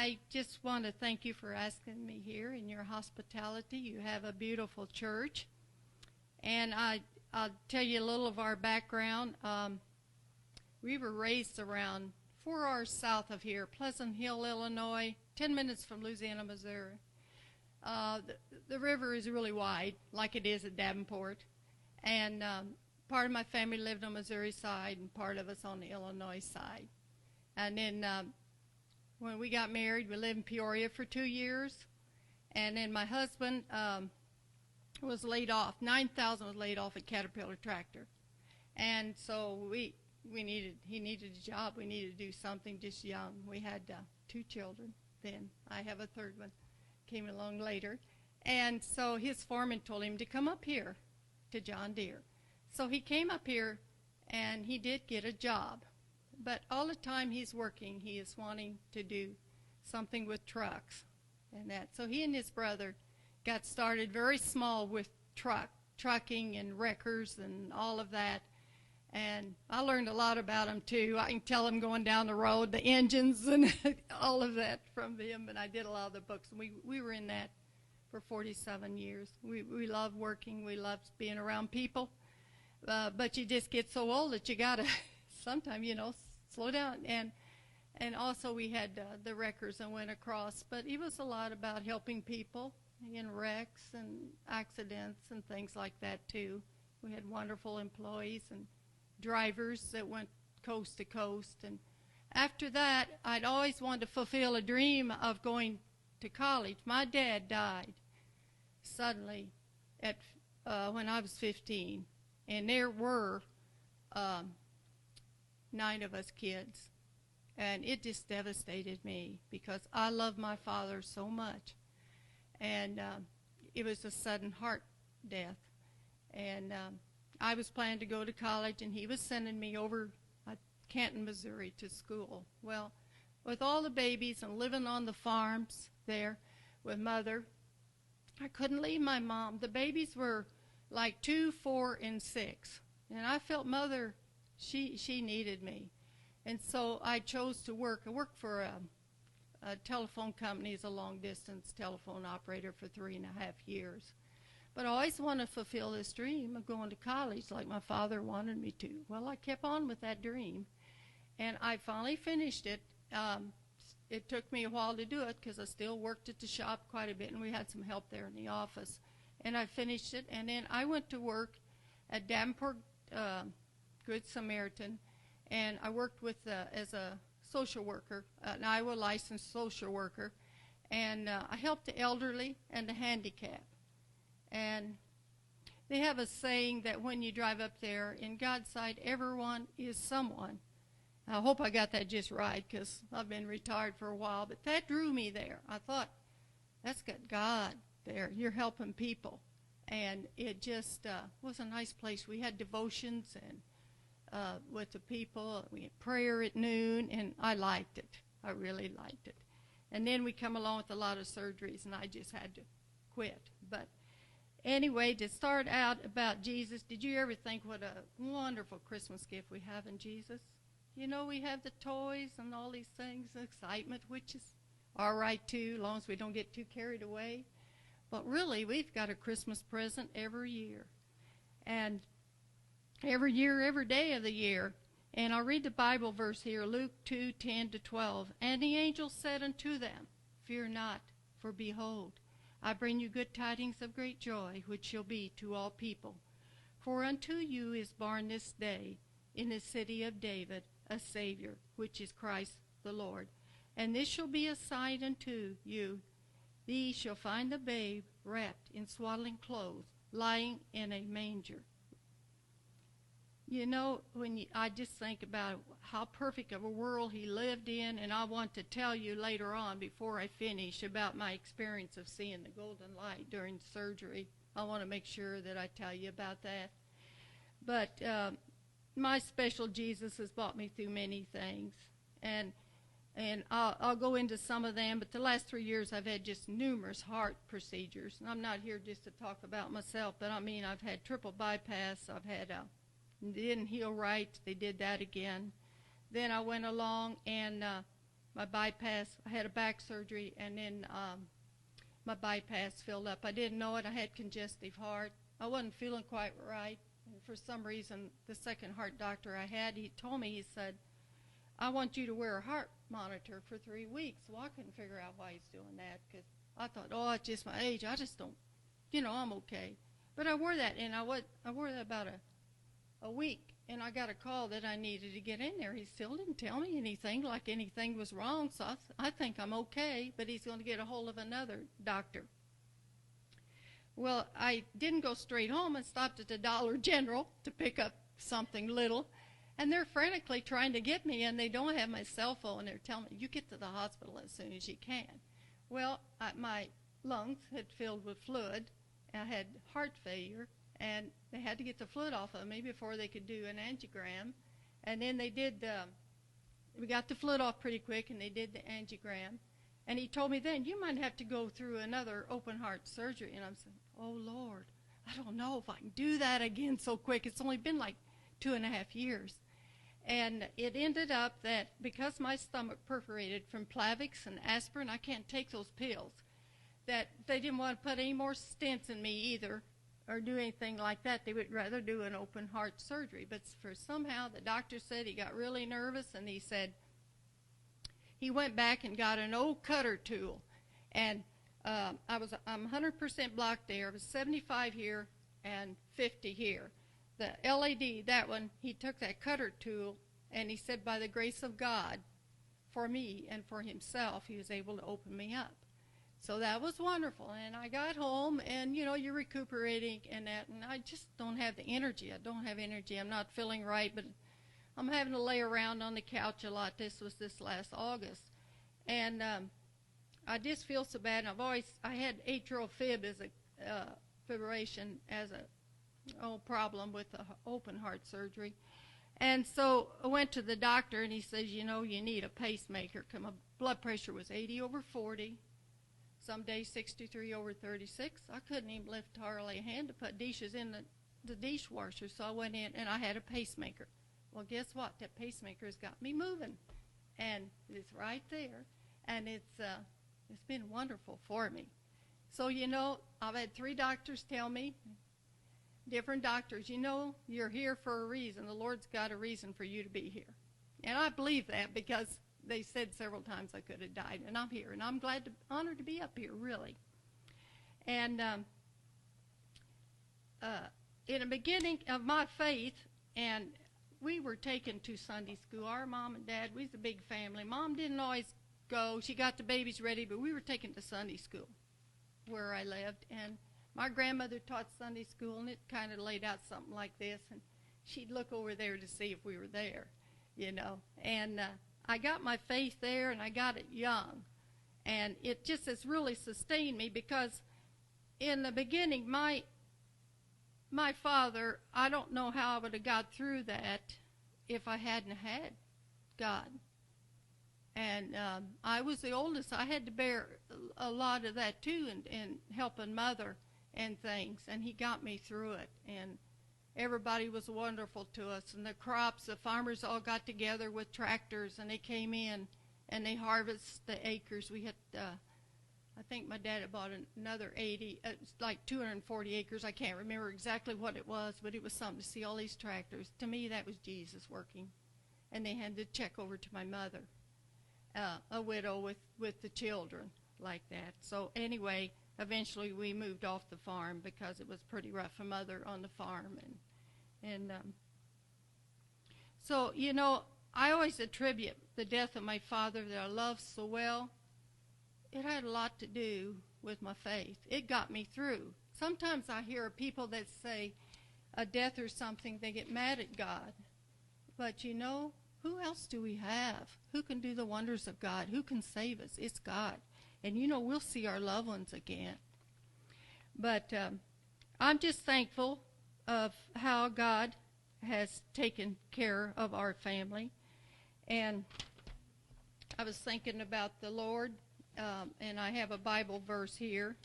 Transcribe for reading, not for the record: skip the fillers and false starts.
I just want to thank you for asking me here in your hospitality. You have a beautiful church. And I'll tell you a little of our background. We were raised around 4 hours south of here, Pleasant Hill, Illinois, 10 minutes from Louisiana, Missouri. The river is really wide, like it is at Davenport. And part of my family lived on the Missouri side and part of us on the Illinois side. And then when we got married, we lived in Peoria for 2 years. And then my husband was laid off. 9,000 was laid off at Caterpillar Tractor. And so he needed a job. We needed to do something just young. We had 2 children then. I have a third one, came along later. And so his foreman told him to come up here to John Deere. So he came up here, and he did get a job. But all the time he's working, he is wanting to do something with trucks and that. So he and his brother got started very small with trucking and wreckers and all of that. And I learned a lot about them, too. I can tell them going down the road, the engines and all of that from them. And I did a lot of the books. And we were in that for 47 years. We loved working. We loved being around people. But you just get so old that you got to sometimes, slow down. And also we had the wreckers that went across. But it was a lot about helping people in wrecks and accidents and things like that, too. We had wonderful employees and drivers that went coast to coast. And after that, I'd always wanted to fulfill a dream of going to college. My dad died suddenly when I was 15. And there were 9 of us kids. And it just devastated me because I loved my father so much. And it was a sudden heart death. And I was planning to go to college, and he was sending me over Canton, Missouri to school. Well, with all the babies and living on the farms there with Mother, I couldn't leave my mom. The babies were like 2, 4, and 6. And I felt Mother, she needed me. And so I chose to work. I worked for a telephone company as a long-distance telephone operator for 3.5 years. But I always wanted to fulfill this dream of going to college like my father wanted me to. Well, I kept on with that dream. And I finally finished it. It took me a while to do it because I still worked at the shop quite a bit, and we had some help there in the office. And I finished it, and then I went to work at Davenport Good Samaritan, and I worked with as a social worker, an Iowa licensed social worker, and I helped the elderly and the handicapped. And they have a saying that when you drive up there, in God's sight, everyone is someone. I hope I got that just right because I've been retired for a while, but that drew me there. I thought, that's got God there. You're helping people. And it just was a nice place. We had devotions and with the people. We had prayer at noon, and I liked it. I really liked it. And then we come along with a lot of surgeries, and I just had to quit. But anyway, to start out about Jesus, did you ever think what a wonderful Christmas gift we have in Jesus? We have the toys and all these things, excitement, which is all right, too, as long as we don't get too carried away. But really, we've got a Christmas present every year. And every year, every day of the year. And I'll read the Bible verse here, Luke 2:10-12. And the angel said unto them, Fear not, for behold, I bring you good tidings of great joy, which shall be to all people. For unto you is born this day in the city of David a Savior, which is Christ the Lord. And this shall be a sign unto you. Ye shall find the babe wrapped in swaddling clothes, lying in a manger. I just think about how perfect of a world he lived in, and I want to tell you later on, before I finish, about my experience of seeing the golden light during surgery. I want to make sure that I tell you about that. But my special Jesus has brought me through many things, and I'll go into some of them, but the last 3 years I've had just numerous heart procedures. And I'm not here just to talk about myself, but I've had triple bypass. I've had didn't heal right. They did that again. Then I went along and my bypass, I had a back surgery, and then my bypass filled up. I didn't know it. I had congestive heart. I wasn't feeling quite right. And for some reason, the second heart doctor I had, he told me, he said, I want you to wear a heart monitor for 3 weeks. Well, I couldn't figure out why he's doing that, because I thought, oh, it's just my age. I just don't, I'm okay. But I wore that, and I wore that about a week, and I got a call that I needed to get in there. He still didn't tell me anything, like anything was wrong, so I think I'm okay, but he's going to get a hold of another doctor. Well, I didn't go straight home and stopped at the Dollar General to pick up something little, and they're frantically trying to get me, and they don't have my cell phone. They're telling me, you get to the hospital as soon as you can. Well, my lungs had filled with fluid. I had heart failure, and they had to get the fluid off of me before they could do an angiogram. And then they did, we got the fluid off pretty quick, and they did the angiogram. And he told me then, you might have to go through another open heart surgery. And I'm saying, oh, Lord, I don't know if I can do that again so quick. It's only been like 2.5 years. And it ended up that because my stomach perforated from Plavix and aspirin, I can't take those pills, that they didn't want to put any more stents in me either or do anything like that. They would rather do an open heart surgery. But for somehow the doctor said he got really nervous, and he said he went back and got an old cutter tool. And I'm 100% blocked there. It was 75 here and 50 here. The LAD, that one, he took that cutter tool, and he said by the grace of God, for me and for himself, he was able to open me up. So that was wonderful. And I got home, and, you're recuperating and that, and I just don't have the energy. I don't have energy. I'm not feeling right, but I'm having to lay around on the couch a lot. This was this last August. And I just feel so bad. And I had atrial fib as a fibrillation as a problem with the open heart surgery. And so I went to the doctor, and he says, you need a pacemaker. My blood pressure was 80/40. Some days 63/36. I couldn't even lift hardly a hand to put dishes in the dishwasher, so I went in and I had a pacemaker. Well, guess what? That pacemaker has got me moving, and it's right there, and it's been wonderful for me. So, I've had 3 doctors tell me, different doctors, you're here for a reason. The Lord's got a reason for you to be here. And I believe that because they said several times I could have died, and I'm here, and I'm honored to be up here, really. And in the beginning of my faith, and we were taken to Sunday school. Our mom and dad, we was a big family. Mom didn't always go. She got the babies ready, but we were taken to Sunday school where I lived. And my grandmother taught Sunday school, and it kind of laid out something like this. And she'd look over there to see if we were there, And I got my faith there, and I got it young. And it just has really sustained me because in the beginning, my father, I don't know how I would have got through that if I hadn't had God. And I was the oldest. I had to bear a lot of that, too, in helping Mother and things. And he got me through it. And everybody was wonderful to us. And the crops, the farmers all got together with tractors, and they came in, and they harvested the acres. We had I think my dad had bought another 80, like 240 acres. I can't remember exactly what it was, but it was something to see all these tractors. To me, that was Jesus working. And they had to check over to my mother, a widow with the children like that. So anyway, eventually we moved off the farm because it was pretty rough for Mother on the farm. So, I always attribute the death of my father that I loved so well. It had a lot to do with my faith. It got me through. Sometimes I hear people that say a death or something, they get mad at God. But who else do we have? Who can do the wonders of God? Who can save us? It's God. And we'll see our loved ones again. But I'm just thankful of how God has taken care of our family. And I was thinking about the Lord. And I have a Bible verse here,